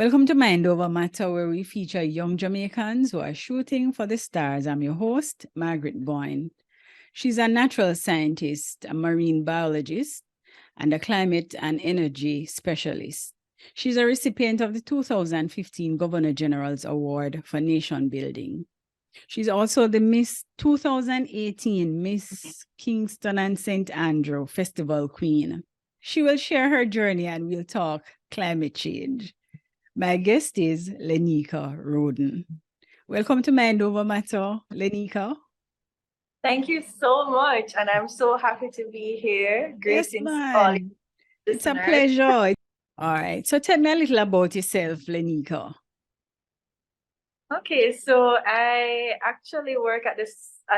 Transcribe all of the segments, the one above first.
Welcome to Mind Over Matter, where we feature young Jamaicans who are shooting for the stars. I'm your host, Margaret Boyne. She's a natural scientist, a marine biologist, and a climate and energy specialist. She's a recipient of the 2015 Governor General's Award for Nation Building. She's also the Miss 2018 Miss Kingston and St. Festival Queen. She will share her journey and we'll talk climate change. My guest is Leneka Rhoden. Welcome to Mind Over Matter, Leneka. Thank you so much, and I'm so happy to be here. Greetings to all listeners. It's a pleasure. All right, so tell me a little about yourself, Leneka. Okay, so I actually work at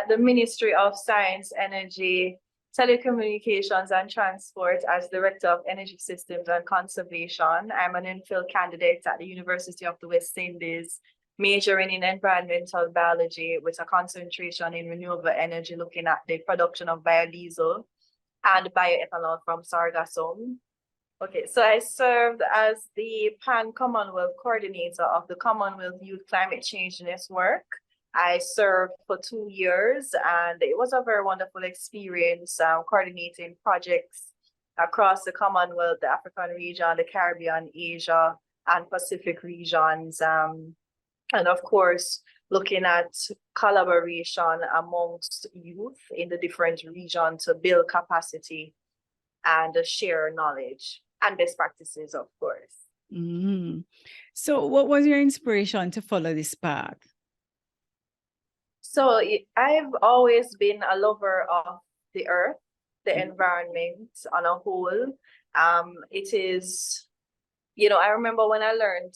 the Ministry of Science, Energy, Telecommunications and Transport as Director of Energy Systems and Conservation. I'm an MPhil candidate at the University of the West Indies, majoring in environmental biology with a concentration in renewable energy, looking at the production of biodiesel and bioethanol from sargassum. Okay, so I served as the Pan-Commonwealth Coordinator of the Commonwealth Youth Climate Change Network. I served for 2 years, and it was a very wonderful experience coordinating projects across the Commonwealth, the African region, the Caribbean, Asia, and Pacific regions. And of course, looking at collaboration amongst youth in the different regions to build capacity and share knowledge and best practices, of course. Mm-hmm. So what was your inspiration to follow this path? So I've always been a lover of the earth, the environment on a whole. It is, I remember when I learned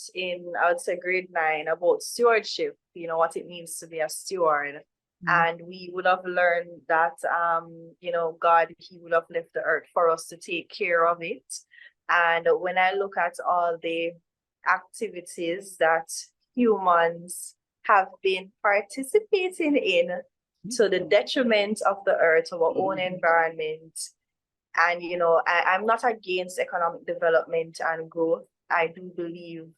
I would say grade 9 about stewardship, what it means to be a steward. And we would have learned that, God, he would have left the earth for us to take care of it. And when I look at all the activities that humans have been participating in to the detriment of the earth, our own environment, and, I'm not against economic development and growth. I do believe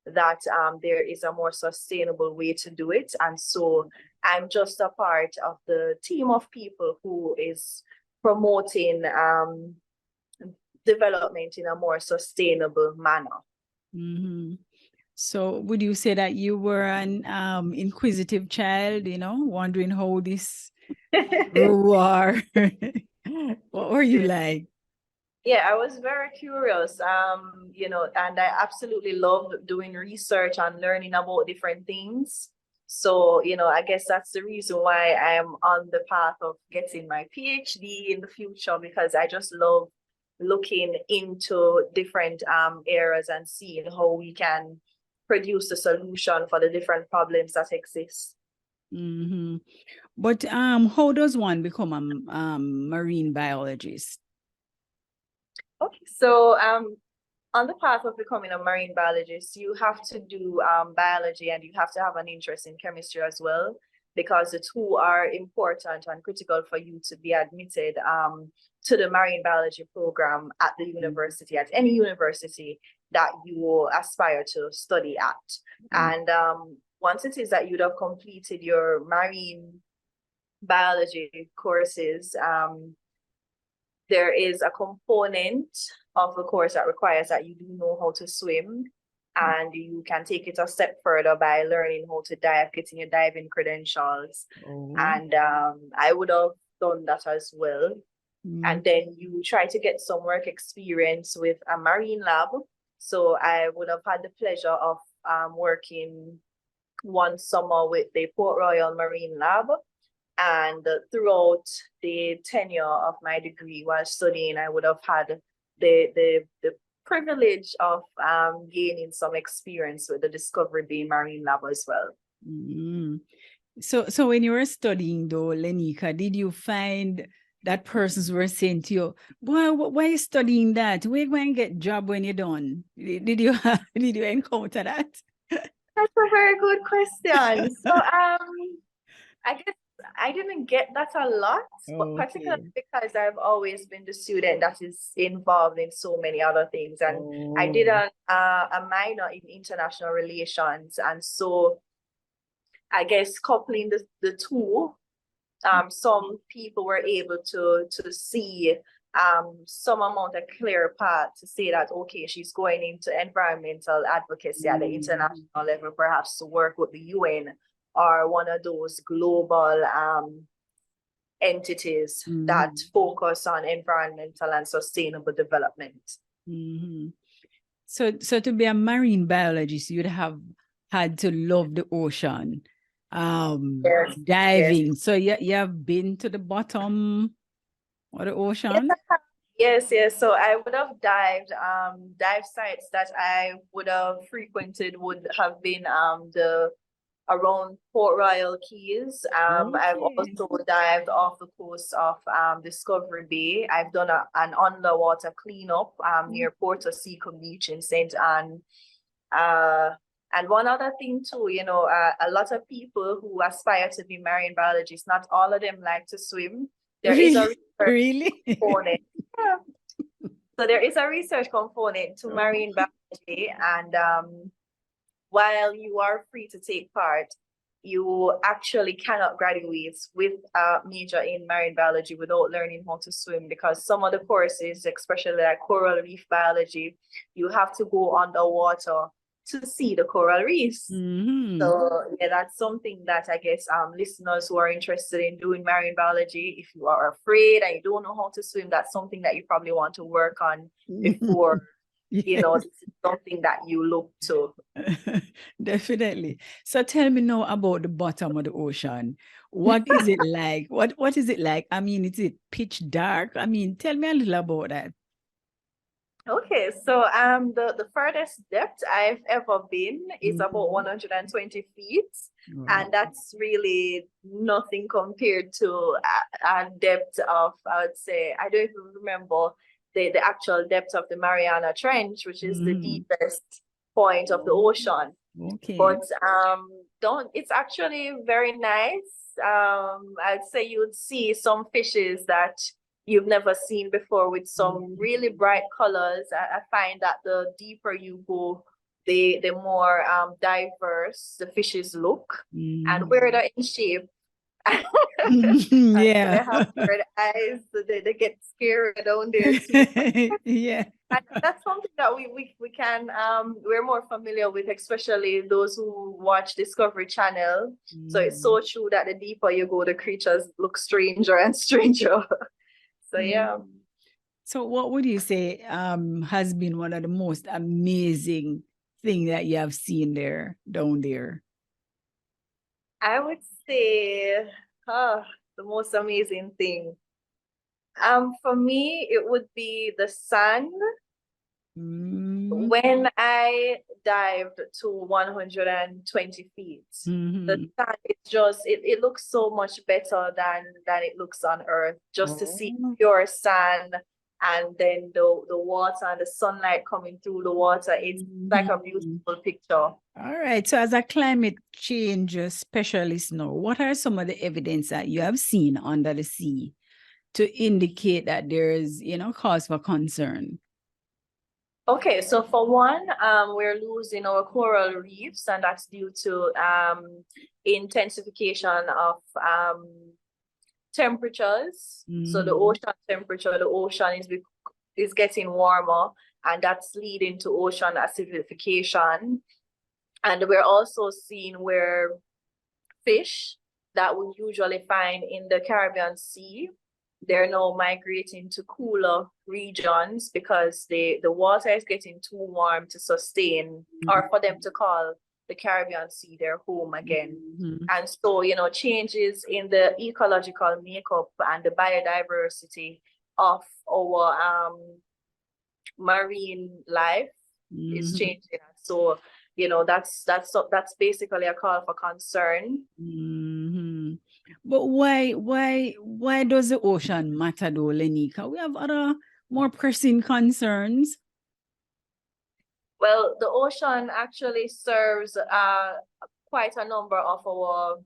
that there is a more sustainable way to do it. And so I'm just a part of the team of people who is promoting development in a more sustainable manner. Mm-hmm. So would you say that you were an inquisitive child, wondering how this war? What were you like? Yeah, I was very curious, and I absolutely loved doing research and learning about different things. So, I guess that's the reason why I am on the path of getting my PhD in the future, because I just love looking into different areas and seeing how we can produce a solution for the different problems that exist. Mm-hmm. But how does one become a marine biologist? Okay, so on the path of becoming a marine biologist, you have to do biology, and you have to have an interest in chemistry as well, because the two are important and critical for you to be admitted to the marine biology program at the university, at any university that you aspire to study at. And once it is that you'd have completed your marine biology courses, there is a component of the course that requires that you do know how to swim, and you can take it a step further by learning how to dive, getting your diving credentials. And I would have done that as well. And then you try to get some work experience with a marine lab. So I would have had the pleasure of working one summer with the Port Royal Marine Lab. And throughout the tenure of my degree while studying, I would have had the privilege of gaining some experience with the Discovery Bay Marine Lab as well. So when you were studying though, Leneka, did you find that persons were saying to you, "Boy, why are you studying that? Where you going to get a job when you're done?" Did you encounter that? That's a very good question. So I guess I didn't get that a lot, but Okay. particularly because I've always been the student that is involved in so many other things. And I did Oh. a minor in international relations. And so I guess coupling the two, some people were able to see some amount of clear path to say that, okay, she's going into environmental advocacy at the international level, perhaps to work with the UN or one of those global entities that focus on environmental and sustainable development. So to be a marine biologist, you'd have had to love the ocean, Yes, diving. yes. So you have been to the bottom of the ocean? Yes, yes. So I would have dived. Dive sites that I would have frequented would have been the around Port Royal Keys. I've Okay. also dived off the coast of Discovery Bay. I've done an underwater cleanup near Port Seco Beach in St. Anne. And one other thing too, you know, a lot of people who aspire to be marine biologists, not all of them like to swim. There is a research Really? component. Yeah. So there is a research component to marine biology, and while you are free to take part, you actually cannot graduate with a major in marine biology without learning how to swim, because some of the courses, especially like coral reef biology, you have to go underwater to see the coral reefs. So yeah, that's something that I guess listeners who are interested in doing marine biology, if you are afraid and you don't know how to swim, that's something that you probably want to work on before you know, this is something that you look to. Definitely. So tell me now about the bottom of the ocean. What is it like? What is it like? I mean, is it pitch dark? I mean, tell me a little about that. Okay, so the furthest depth I've ever been is about 120 feet. And that's really nothing compared to a depth of, I would say, I don't even remember the actual depth of the Mariana Trench, which is the deepest point of the ocean. Okay. But it's actually very nice. I'd say you'd see some fishes that you've never seen before with some really bright colors. I find that the deeper you go, the more diverse the fishes look and weirder in shape. They Yeah. have weird eyes, so they get scary down there too. Yeah. And that's something that we can we're more familiar with, especially those who watch Discovery Channel. So it's so true that the deeper you go, the creatures look stranger and stranger. So yeah. So what would you say has been one of the most amazing thing that you have seen there down there? I would say the most amazing thing. For me, it would be the sun. When I dived to 120 feet, the sun is just it looks so much better than it looks on Earth. Just to see pure sand and then the water and the sunlight coming through the water, it's like a beautiful picture. All right. So as a climate change specialist now, what are some of the evidence that you have seen under the sea to indicate that there's, cause for concern? Okay, so for one, we're losing our coral reefs, and that's due to intensification of temperatures. So the ocean temperature, the ocean is getting warmer, and that's leading to ocean acidification. And we're also seeing where fish that we usually find in the Caribbean Sea, they're now migrating to cooler regions because the water is getting too warm to sustain or for them to call the Caribbean Sea their home again. And so, changes in the ecological makeup and the biodiversity of our marine life is changing. So, that's basically a call for concern. But why does the ocean matter though, Leneka? We have other more pressing concerns. Well, the ocean actually serves quite a number of our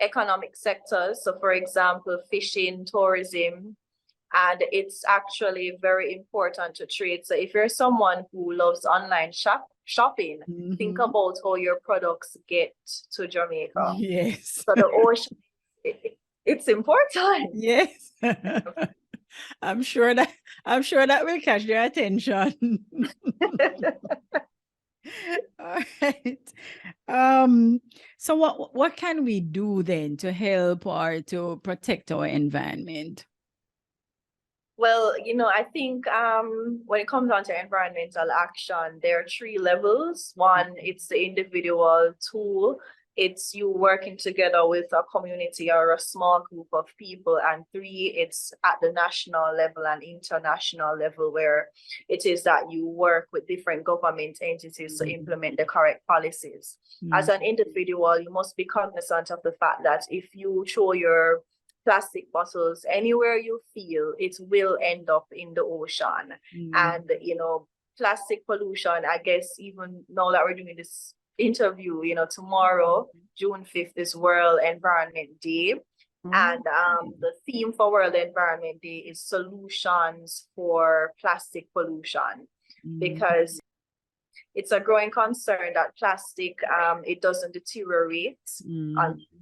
economic sectors. So for example, fishing, tourism, and it's actually very important to trade. So if you're someone who loves online shopping, think Mhm. about how your products get to Jamaica. Yes. So the ocean, it's important. Yes. I'm sure that will catch their attention. All right. So what can we do then to help or to protect our environment? Well, I think when it comes down to environmental action, there are three levels. One, it's the individual. Two, it's you working together with a community or a small group of people. And three, it's at the national level and international level where it is that you work with different government entities to implement the correct policies. As an individual, you must be cognizant of the fact that if you throw your plastic bottles anywhere you feel, it will end up in the ocean. And plastic pollution, I guess even now that we're doing this interview, tomorrow, June 5th, is World Environment Day. And the theme for World Environment Day is solutions for plastic pollution, because it's a growing concern that plastic, it doesn't deteriorate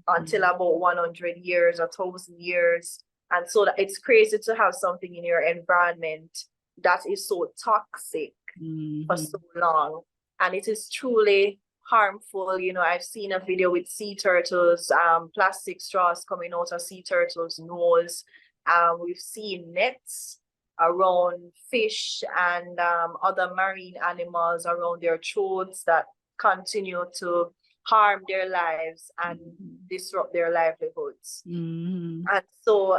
until about 100 years or 1,000 years. And so that it's crazy to have something in your environment that is so toxic for so long. And it is truly harmful. I've seen a video with sea turtles, plastic straws coming out of sea turtles' nose. We've seen nets around fish and other marine animals around their throats that continue to harm their lives and disrupt their livelihoods. And so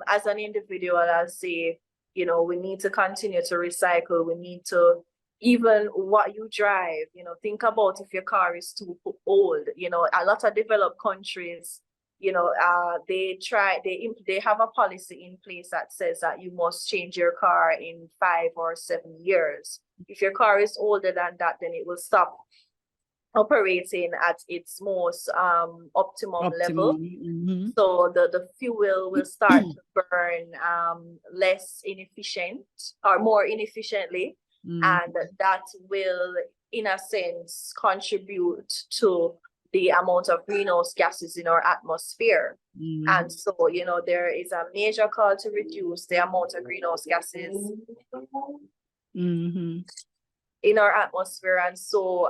as an individual, I'll say, we need to continue to recycle. We need to, even what you drive, think about if your car is too old. A lot of developed countries, they have a policy in place that says that you must change your car in 5 or 7 years. If your car is older than that, then it will stop operating at its most optimum level. So the fuel will start to burn less inefficient or more inefficiently. And that will, in a sense, contribute to the amount of greenhouse gases in our atmosphere. And so, there is a major call to reduce the amount of greenhouse gases in our atmosphere. And so,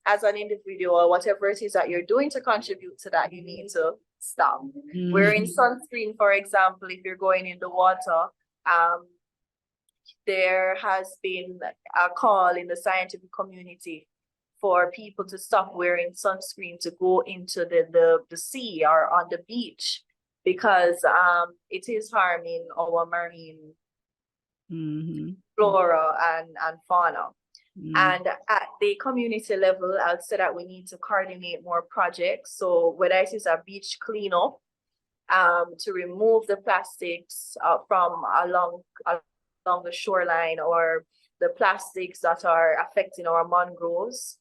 as an individual, whatever it is that you're doing to contribute to that, you need to stop. Wearing sunscreen, for example, if you're going in the water, there has been a call in the scientific community for people to stop wearing sunscreen to go into the sea or on the beach, because it is harming our marine flora and fauna. And at the community level, I'd say that we need to coordinate more projects. So whether it is a beach cleanup, to remove the plastics from along the shoreline, or the plastics that are affecting our mangroves.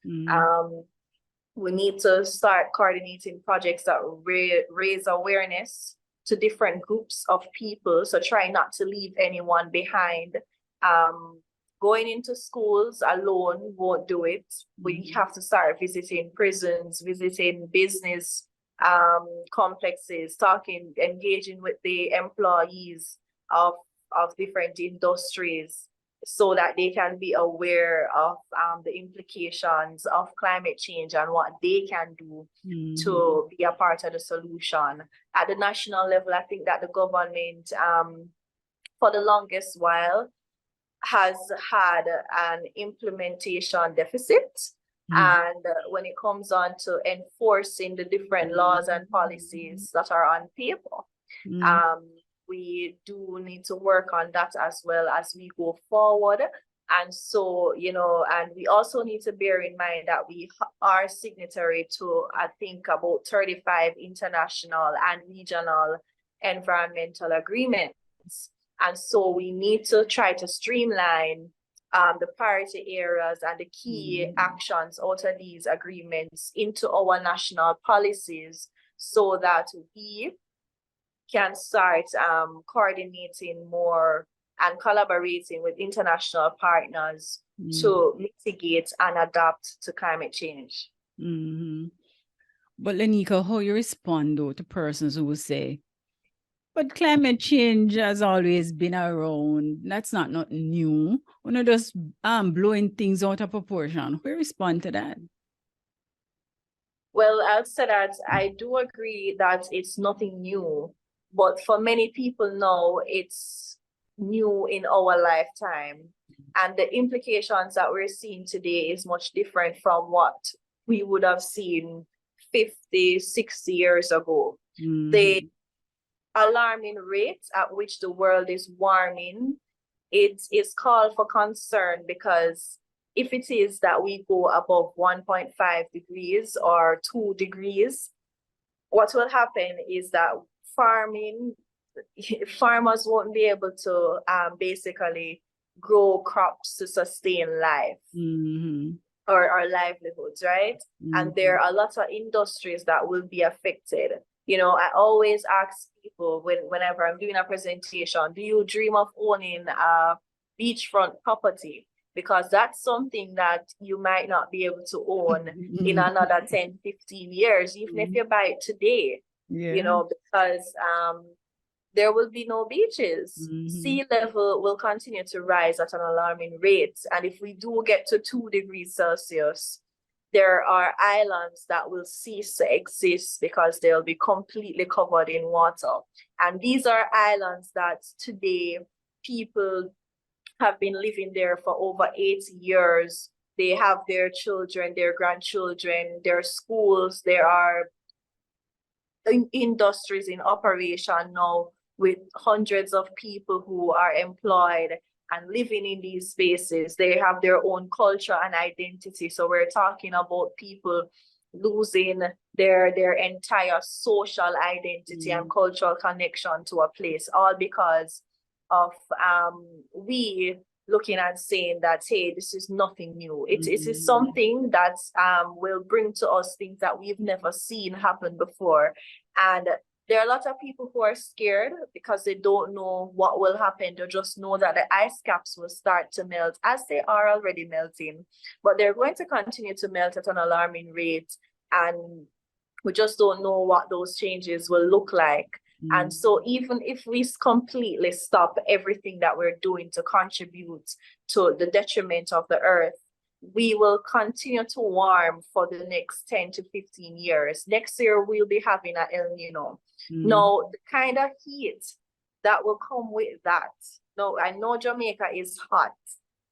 We need to start coordinating projects that raise awareness to different groups of people. So try not to leave anyone behind. Going into schools alone won't do it. We have to start visiting prisons, visiting business complexes, engaging with the employees of different industries, so that they can be aware of the implications of climate change and what they can do to be a part of the solution. At the national level, I think that the government, for the longest while, has had an implementation deficit. And when it comes on to enforcing the different laws and policies that are on paper, we do need to work on that as well as we go forward. And so, and we also need to bear in mind that we are signatory to, I think, about 35 international and regional environmental agreements. And so we need to try to streamline the priority areas and the key actions out of these agreements into our national policies so that we can start coordinating more and collaborating with international partners to mitigate and adapt to climate change. But Leneka, how you respond though to persons who will say, but climate change has always been around. That's not new. We're not just blowing things out of proportion. How you respond to that? Well, I'll say that I do agree that it's nothing new, but for many people now, it's new in our lifetime. And the implications that we're seeing today is much different from what we would have seen 50, 60 years ago. The alarming rate at which the world is warming, it is called for concern, because if it is that we go above 1.5 degrees or 2 degrees, what will happen is that farmers won't be able to basically grow crops to sustain life or livelihoods, right? And there are a lot of industries that will be affected. You know, I always ask people whenever I'm doing a presentation, do you dream of owning a beachfront property? Because that's something that you might not be able to own in another 10, 15 years, even if you buy it today, you know, because there will be no beaches. Sea level will continue to rise at an alarming rate. And if we do get to 2 degrees Celsius, there are islands that will cease to exist because they'll be completely covered in water. And these are islands that today people have been living there for over 80 years. They have their children, their grandchildren, their schools. There are industries in operation now with hundreds of people who are employed and living in these spaces. They have their own culture and identity. So we're talking about people losing their entire social identity and cultural connection to a place, all because of we looking and saying that, hey, this is nothing new. It is something that will bring to us things that we've never seen happen before. And there are a lot of people who are scared because they don't know what will happen. They just know that the ice caps will start to melt, as they are already melting, but they're going to continue to melt at an alarming rate. And we just don't know what those changes will look like. And so even if we completely stop everything that we're doing to contribute to the detriment of the earth, we will continue to warm for the next 10 to 15 years. Next year, we'll be having an El Nino. Now, the kind of heat that will come with that. Now, I know Jamaica is hot,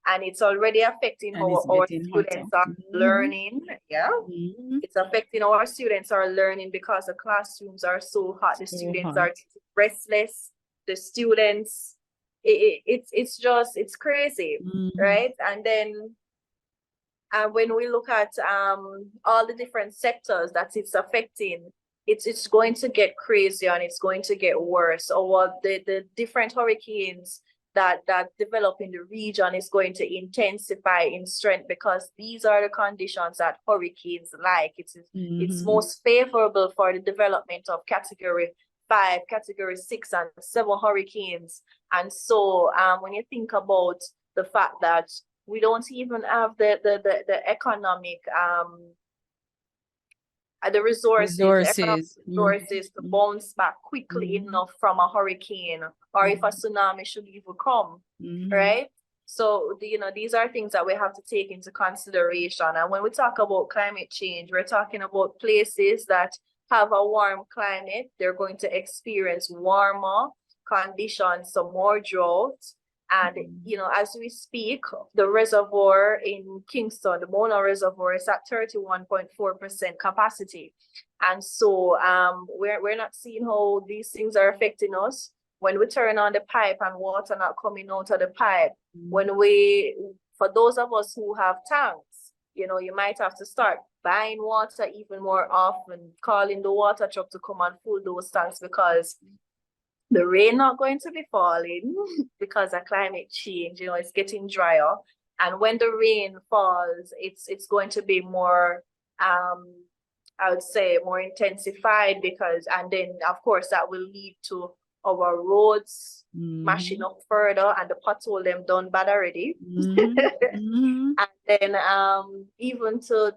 and it's already affecting how our students are learning. It's affecting our students are learning because the classrooms are so hot. The students are restless. The students, it's crazy, right? And then when we look at all the different sectors that it's affecting, it's going to get crazier and it's going to get worse. Or the different hurricanes that develop in the region is going to intensify in strength, because these are the conditions that hurricanes like. It's most favorable for the development of category 5, category 6, and 7 hurricanes. And so when you think about the fact that we don't even have the economic the resources to bounce back quickly enough from a hurricane, or if a tsunami should even come, right? So these are things that we have to take into consideration. And when we talk about climate change, we're talking about places that have a warm climate. They're going to experience warmer conditions, some more drought. And, as we speak, the reservoir in Kingston, the Mona Reservoir, is at 31.4% capacity. And so we're not seeing how these things are affecting us. When we turn on the pipe and water not coming out of the pipe, for those of us who have tanks, you might have to start buying water even more often, calling the water truck to come and fill those tanks, because the rain not going to be falling because of climate change. It's getting drier. And when the rain falls, it's going to be more, I would say, more intensified, because, and then of course that will lead to our roads mashing up further, and the pothole them done bad already. And then even to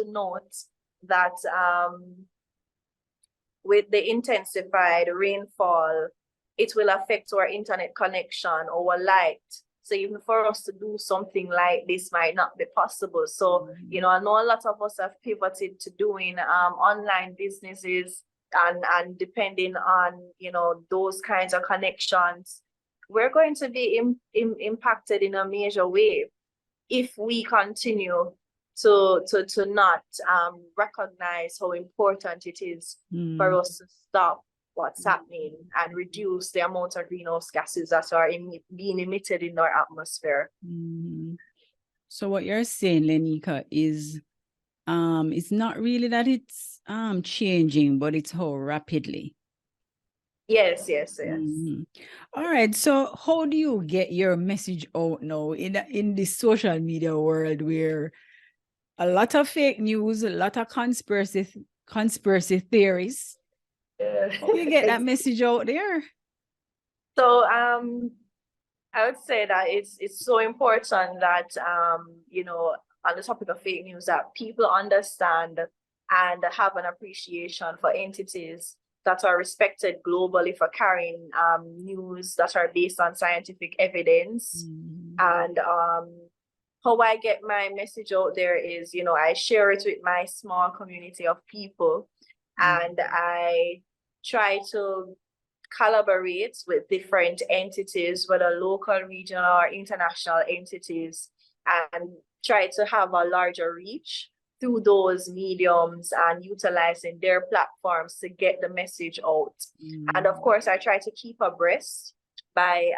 note that with the intensified rainfall, it will affect our internet connection, our light. So even for us to do something like this might not be possible. So, you know, I know a lot of us have pivoted to doing online businesses, and depending on, you know, those kinds of connections, we're going to be impacted in a major way if we continue to not recognize how important it is for us to stop what's happening and reduce the amount of greenhouse gases that are being emitted in our atmosphere. So what you're saying, Leneka, is it's not really that it's changing, but it's how rapidly. Yes. All right. So how do you get your message out now in the social media world, where a lot of fake news, a lot of conspiracy theories? How do you get that message out there? So I would say that it's so important that you know, on the topic of fake news, that people understand and have an appreciation for entities that are respected globally for carrying news that are based on scientific evidence. And how I get my message out there is, you know, I share it with my small community of people, and I try to collaborate with different entities, whether local, regional, or international entities, and try to have a larger reach through those mediums and utilizing their platforms to get the message out. And of course, I try to keep abreast by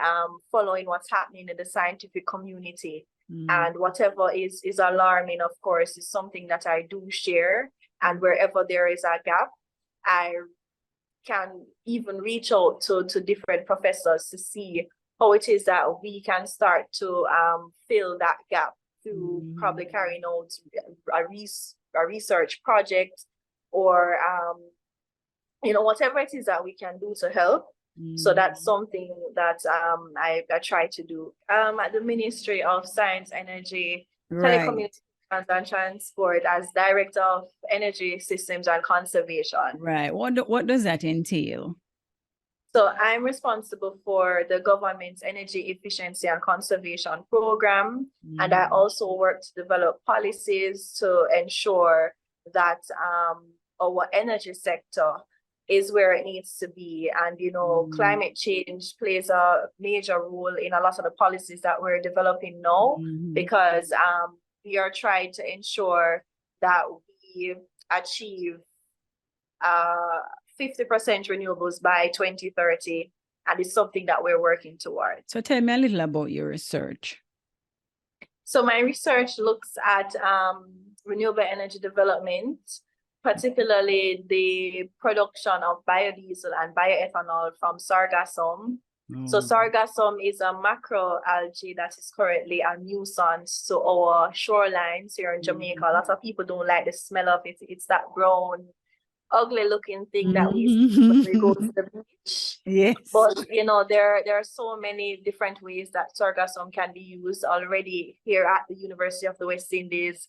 following what's happening in the scientific community. And whatever is alarming, of course, is something that I do share. And wherever there is a gap, I can even reach out to different professors to see how it is that we can start to fill that gap through probably carrying out a research project, or you know, whatever it is that we can do to help. So that's something that I try to do at the Ministry of Science, Energy, Telecommunications and Transport, as Director of Energy Systems and Conservation. Right. What does that entail? So I'm responsible for the government's energy efficiency and conservation program. And I also work to develop policies to ensure that our energy sector is where it needs to be. And, you know, climate change plays a major role in a lot of the policies that we're developing now, because we are trying to ensure that we achieve 50% renewables by 2030, and it's something that we're working towards. So tell me a little about your research. So my research looks at renewable energy development, particularly the production of biodiesel and bioethanol from sargassum. So sargassum is a macroalgae that is currently a nuisance to our shorelines here in Jamaica. A lot of people don't like the smell of it. It's that brown, ugly looking thing that we see when we go to the beach. Yes. But you know, there are so many different ways that sargassum can be used already here at the University of the West Indies.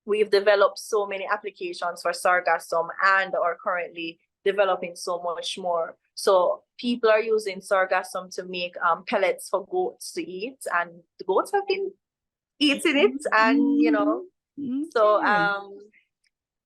We've developed so many applications for sargassum and are currently developing so much more. So people are using sargassum to make pellets for goats to eat, and the goats have been eating it, and you know, so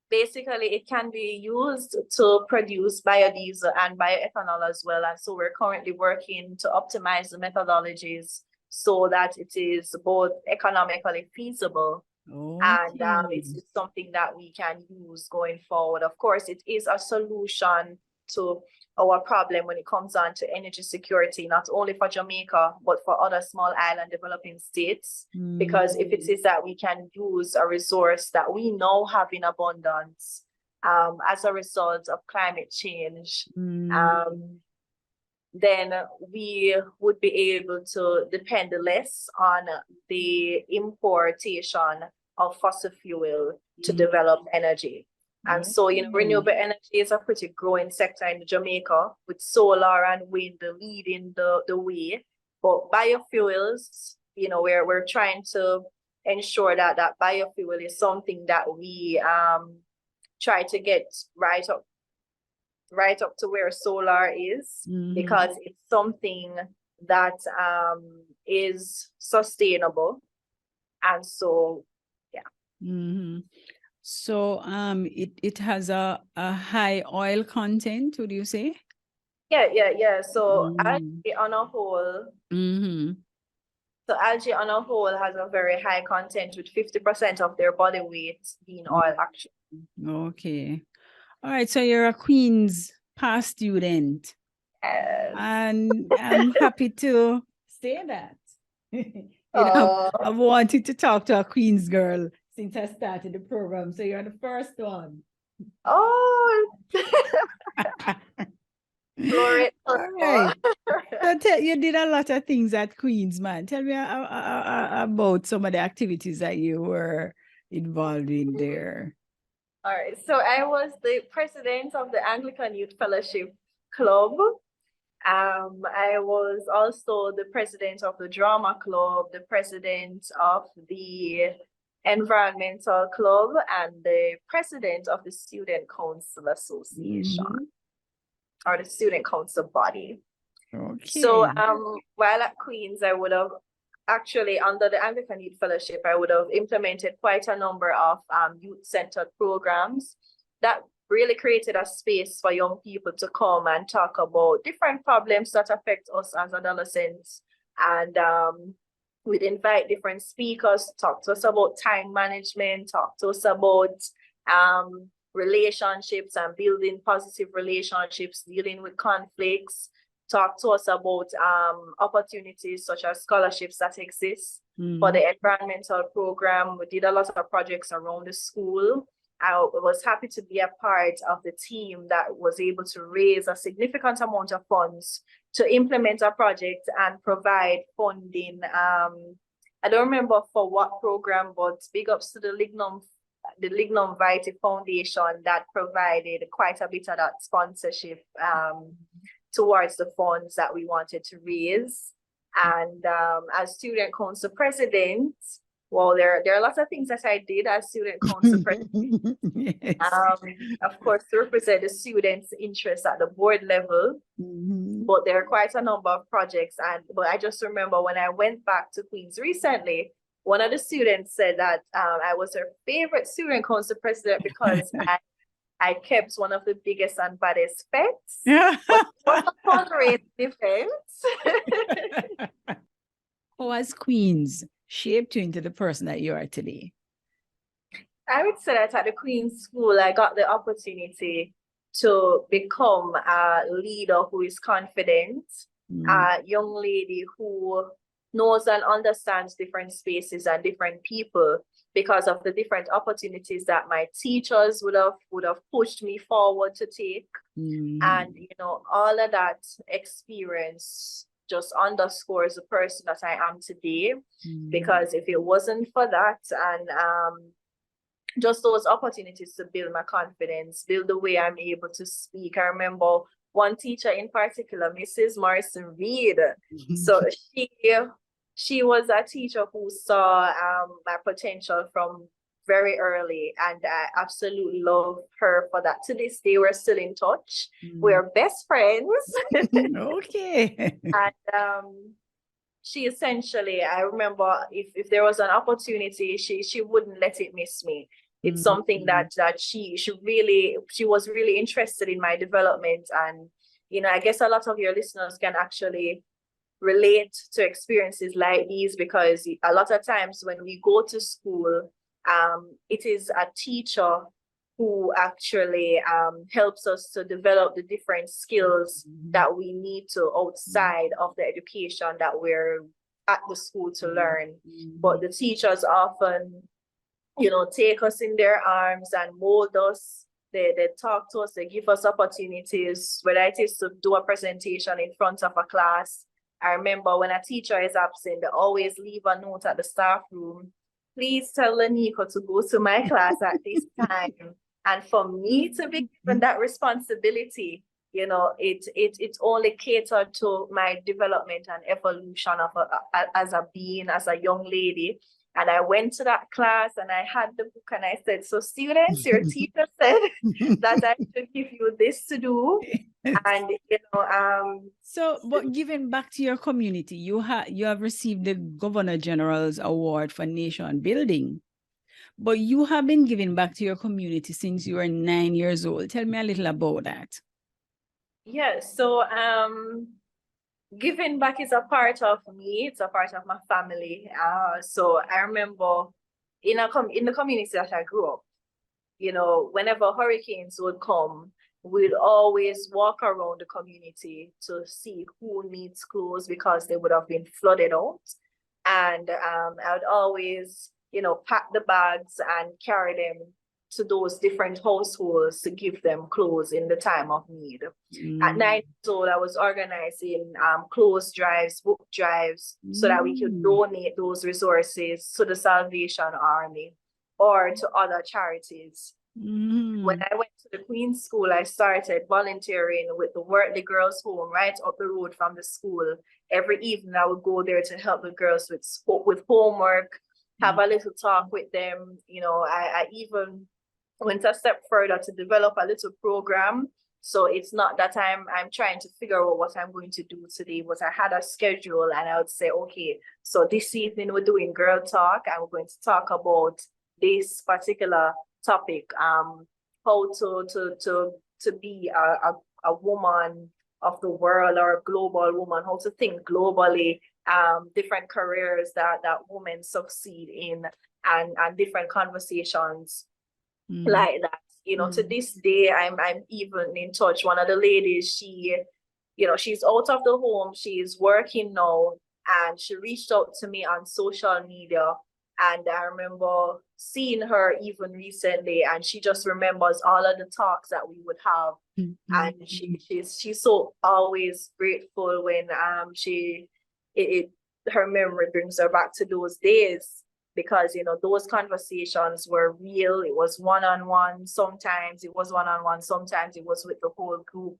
basically it can be used to produce biodiesel and bioethanol as well. And so we're currently working to optimize the methodologies so that it is both economically feasible and it's something that we can use going forward. Of course, it is a solution to our problem when it comes on to energy security, not only for Jamaica, but for other small island developing states. Because if it is that we can use a resource that we now have in abundance as a result of climate change, then we would be able to depend less on the importation of fossil fuel to develop energy. And so, renewable energy is a pretty growing sector in Jamaica, with solar and wind leading the way. But biofuels, we're trying to ensure that biofuel is something that we try to get right up to where solar is, because it's something that is sustainable. And so, yeah. So it has a high oil content, would you say? Yeah. So algae on a whole, has a very high content, with 50% of their body weight being oil, actually. Okay. All right. So you're a Queen's past student. Yes. And I'm happy to say that. I've wanted to talk to a Queen's girl since I started the program. So you're the first one. Oh. Glory. All right. So you did a lot of things at Queen's, man. Tell me about some of the activities that you were involved in there. All right. So I was the president of the Anglican Youth Fellowship Club. I was also the president of the drama club, the president of the environmental club, and the president of the student council association, or the student council body. Okay. So while at Queen's, I would have actually, under the Anglican Youth Fellowship, I would have implemented quite a number of youth-centered programs that really created a space for young people to come and talk about different problems that affect us as adolescents. And we'd invite different speakers to talk to us about time management, talk to us about relationships and building positive relationships, dealing with conflicts, talk to us about opportunities such as scholarships that exist for the environmental program. We did a lot of projects around the school. I was happy to be a part of the team that was able to raise a significant amount of funds to implement a project and provide funding. I don't remember for what program, but big ups to the Lignum Vitae Foundation that provided quite a bit of that sponsorship towards the funds that we wanted to raise. And as student council president, well, there are lots of things that I did as student council president. Yes. Of course, to represent the students' interests at the board level. But there are quite a number of projects. But I just remember when I went back to Queen's recently, one of the students said that I was her favorite student council president because I kept one of the biggest and baddest pets. But tolerate defense. How has Queen's shaped you into the person that you are today? I would say that at the Queen's School, I got the opportunity to become a leader who is confident, a young lady who knows and understands different spaces and different people because of the different opportunities that my teachers would have pushed me forward to take. And all of that experience just underscores the person that I am today. Because if it wasn't for that and just those opportunities to build my confidence, build the way I'm able to speak. I remember one teacher in particular, Mrs. Morrison Reed. So she was a teacher who saw my potential from very early, and I absolutely love her for that. To this day, we're still in touch. We're best friends. Okay. And she essentially, I remember if there was an opportunity, she wouldn't let it miss me. It's something that she was really interested in my development. And I guess a lot of your listeners can actually relate to experiences like these, because a lot of times when we go to school, it is a teacher who actually helps us to develop the different skills that we need to outside of the education that we're at the school to learn. But the teachers often, take us in their arms and mold us They talk to us, they give us opportunities, whether it is to do a presentation in front of a class. I remember when a teacher is absent, they always leave a note at the staff room. Please tell Leneka to go to my class at this time. And for me to be given that responsibility, you know, it only catered to my development and evolution of as a being, as a young lady. And I went to that class and I had the book and I said, so students, your teacher said that I should give you this to do. And, you know, so, but giving back to your community, you have received the Governor General's Award for Nation Building, but you have been giving back to your community since you were 9 years old. Tell me a little about that. Yes, so giving back is a part of me, it's a part of my family. So I remember in the community that I grew up, you know, whenever hurricanes would come, we'd always walk around the community to see who needs clothes because they would have been flooded out. And I would always, you know, pack the bags and carry them to those different households to give them clothes in the time of need. At 9 years old, I was organizing clothes drives, book drives, so that we could donate those resources to the Salvation Army or to other charities. When I went to the Queen's School, I started volunteering with the girls' home right up the road from the school. Every evening, I would go there to help the girls with homework, have a little talk with them. You know, I even went a step further to develop a little program. So it's not that I'm trying to figure out what I'm going to do today, but I had a schedule and I would say, okay, so this evening we're doing girl talk and we're going to talk about this particular topic, how to be a woman of the world or a global woman, how to think globally, different careers that women succeed in, and different conversations like that. You know, to this day, I'm even in touch. One of the ladies, she, you know, she's out of the home, she's working now, and she reached out to me on social media. And I remember seeing her even recently, and she just remembers all of the talks that we would have. And she's so always grateful when her memory brings her back to those days, because, you know, those conversations were real. It was one-on-one. Sometimes it was one-on-one. Sometimes it was with the whole group.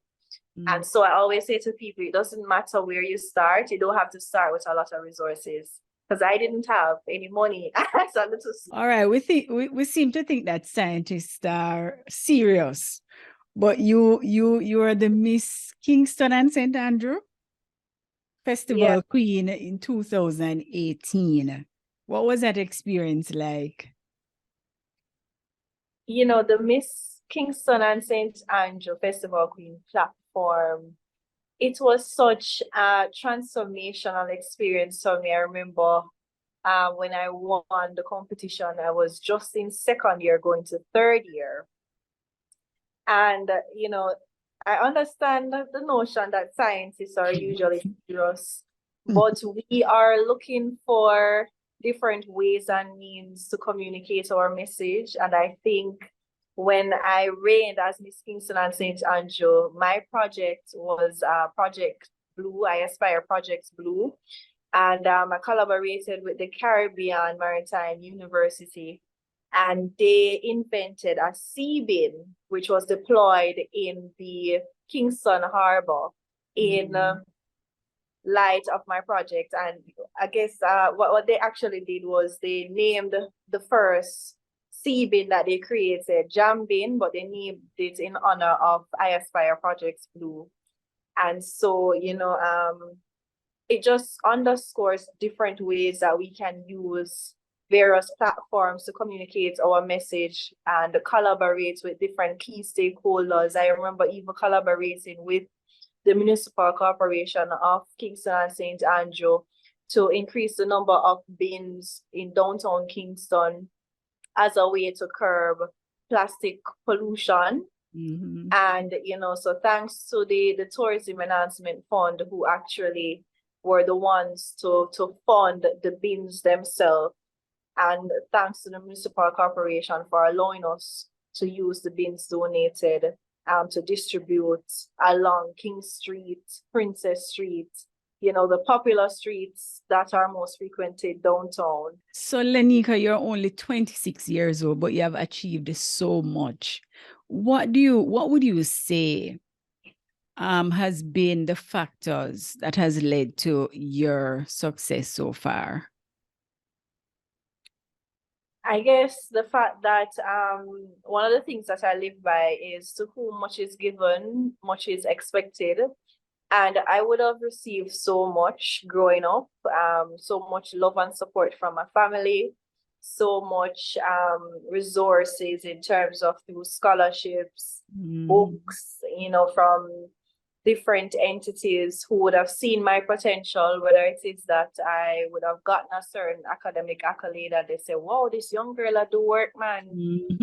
And so I always say to people, it doesn't matter where you start. You don't have to start with a lot of resources, because I didn't have any money. All right, we seem to think that scientists are serious, but you are the Miss Kingston and St. Andrew Festival Queen in 2018. What was that experience like? You know, the Miss Kingston and St. Andrew Festival Queen platform, it was such a transformational experience for me. I remember when I won the competition, I was just in second year going to third year. And, you know, I understand the notion that scientists are usually serious, but we are looking for different ways and means to communicate our message. And I think when I reigned as Miss Kingston and St. Andrew, my project was Project Blue. I Aspire Project Blue. And I collaborated with the Caribbean Maritime University, and they invented a sea bin, which was deployed in the Kingston Harbor in light of my project. And I guess what they actually did was they named the first sea bin that they created Jam Bin, but they named it in honor of I Aspire Project Blue. And so, you know, it just underscores different ways that we can use various platforms to communicate our message and collaborate with different key stakeholders. I remember even collaborating with the Municipal Corporation of Kingston and St. Andrew to increase the number of bins in downtown Kingston as a way to curb plastic pollution. And, you know, so thanks to the Tourism Enhancement Fund, who actually were the ones to fund the bins themselves. And thanks to the Municipal Corporation for allowing us to use the bins donated to distribute along King Street, Princess Street, you know, the popular streets that are most frequented downtown. So, Leneka, you're only 26 years old, but you have achieved so much. What would you say has been the factors that has led to your success so far? I guess the fact that one of the things that I live by is to whom much is given, much is expected. And I would have received so much growing up, so much love and support from my family, so much resources in terms of through scholarships, books, you know, from different entities who would have seen my potential, whether it is that I would have gotten a certain academic accolade and they say, wow, this young girl I do work, man.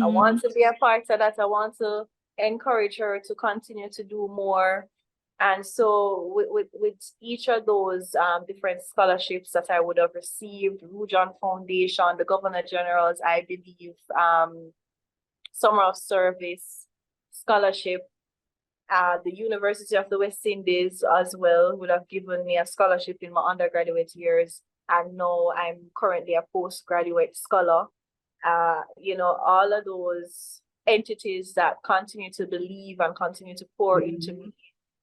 I want to be a part of that. I want to encourage her to continue to do more. And so with each of those different scholarships that I would have received, Rujan Foundation, the Governor General's, I believe, Summer of Service Scholarship, the University of the West Indies as well would have given me a scholarship in my undergraduate years. And now I'm currently a postgraduate scholar. You know, all of those entities that continue to believe and continue to pour into me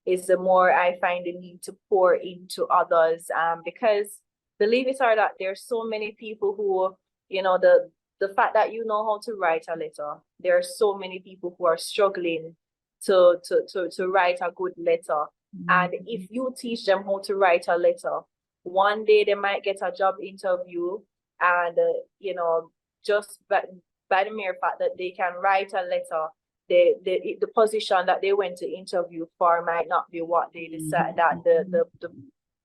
is the more I find the need to pour into others. Because believe it or not, there's so many people who, you know, the fact that you know how to write a letter, there are so many people who are struggling to write a good letter. And if you teach them how to write a letter, one day they might get a job interview, and you know, just by the mere fact that they can write a letter, the position that they went to interview for might not be what they decide that the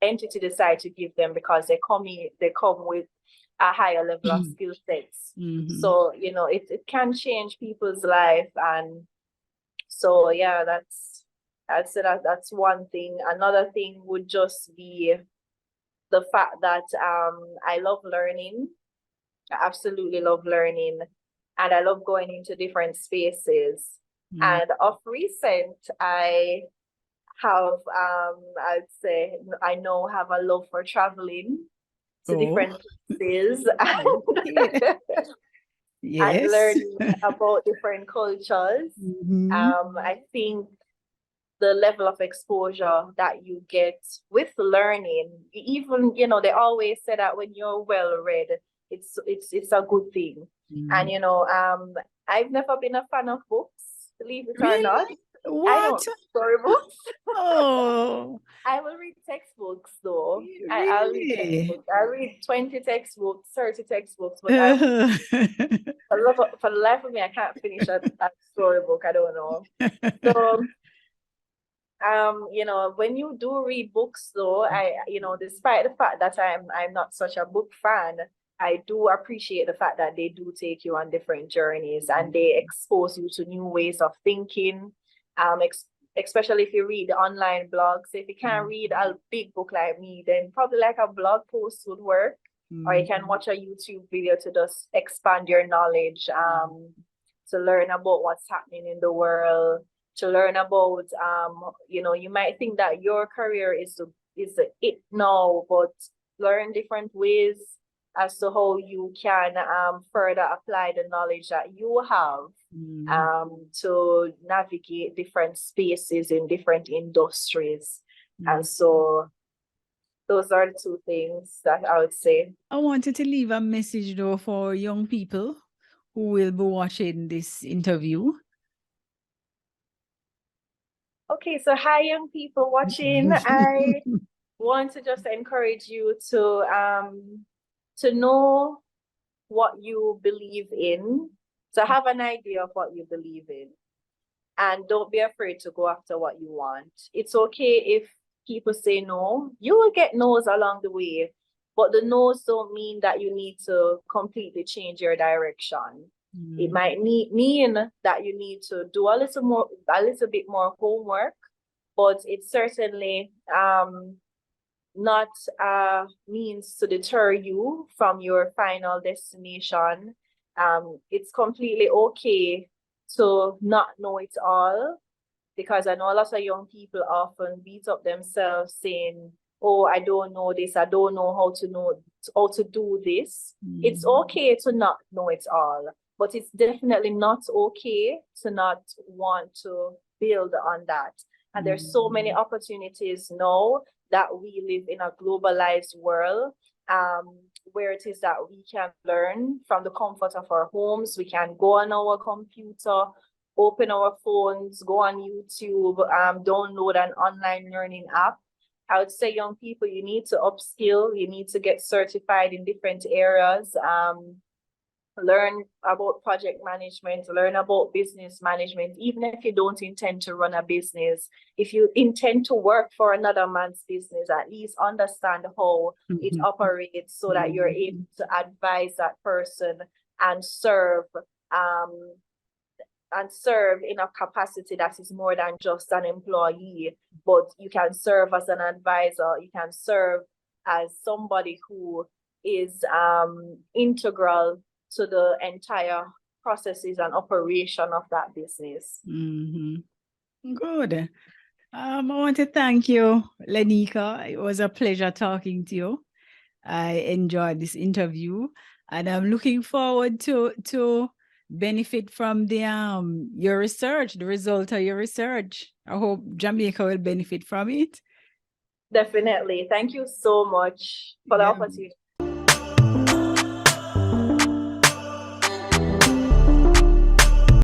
entity decide to give them, because they come with a higher level of skill sets. So, you know, it can change people's life. And so yeah, that's one thing. Another thing would just be the fact that I love learning. I absolutely love learning, and I love going into different spaces. And of recent, I have I'd say I now have a love for traveling to different places and learning about different cultures. I think the level of exposure that you get with learning, even, you know, they always say that when you're well read, it's a good thing. And you know, I've never been a fan of books, believe it or not. What? I don't read storybooks. Oh, I will read textbooks though. Really? I'll read textbooks. I read 20 textbooks, 30 textbooks, but for the life of me, I can't finish a storybook. I don't know. So you know, when you do read books though, you know, despite the fact that I'm not such a book fan, I do appreciate the fact that they do take you on different journeys and they expose you to new ways of thinking. Especially if you read the online blogs. If you can't read a big book like me, then probably like a blog post would work. Or you can watch a YouTube video to just expand your knowledge, to learn about what's happening in the world, to learn about, you know, you might think that your career is it now, but learn different ways as to how you can further apply the knowledge that you have to navigate different spaces in different industries. And so those are the two things that I would say. I wanted to leave a message though for young people who will be watching this interview. Okay, so hi young people watching. I want to just encourage you to know what you believe in, to have an idea of what you believe in, and don't be afraid to go after what you want. It's okay if people say no. You will get no's along the way, but the no's don't mean that you need to completely change your direction. It might mean that you need to do a little bit more homework, but it's certainly not a means to deter you from your final destination. It's completely okay to not know it all, because I know a lot of young people often beat up themselves saying, oh, I don't know this, I don't know how to do this. It's okay to not know it all, but it's definitely not okay to not want to build on that. And there's so many opportunities now that we live in a globalized world, where it is that we can learn from the comfort of our homes. We can go on our computer, open our phones, go on YouTube, download an online learning app. I would say, young people, you need to upskill, you need to get certified in different areas, learn about project management, learn about business management, even if you don't intend to run a business. If you intend to work for another man's business, at least understand how it operates so that you're able to advise that person and serve in a capacity that is more than just an employee, but you can serve as an advisor, you can serve as somebody who is integral to the entire processes and operation of that business. Good. I want to thank you, Leneka. It was a pleasure talking to you. I enjoyed this interview, and I'm looking forward to benefit from the your research, the result of your research. I hope Jamaica will benefit from it. Definitely. Thank you so much for the opportunity.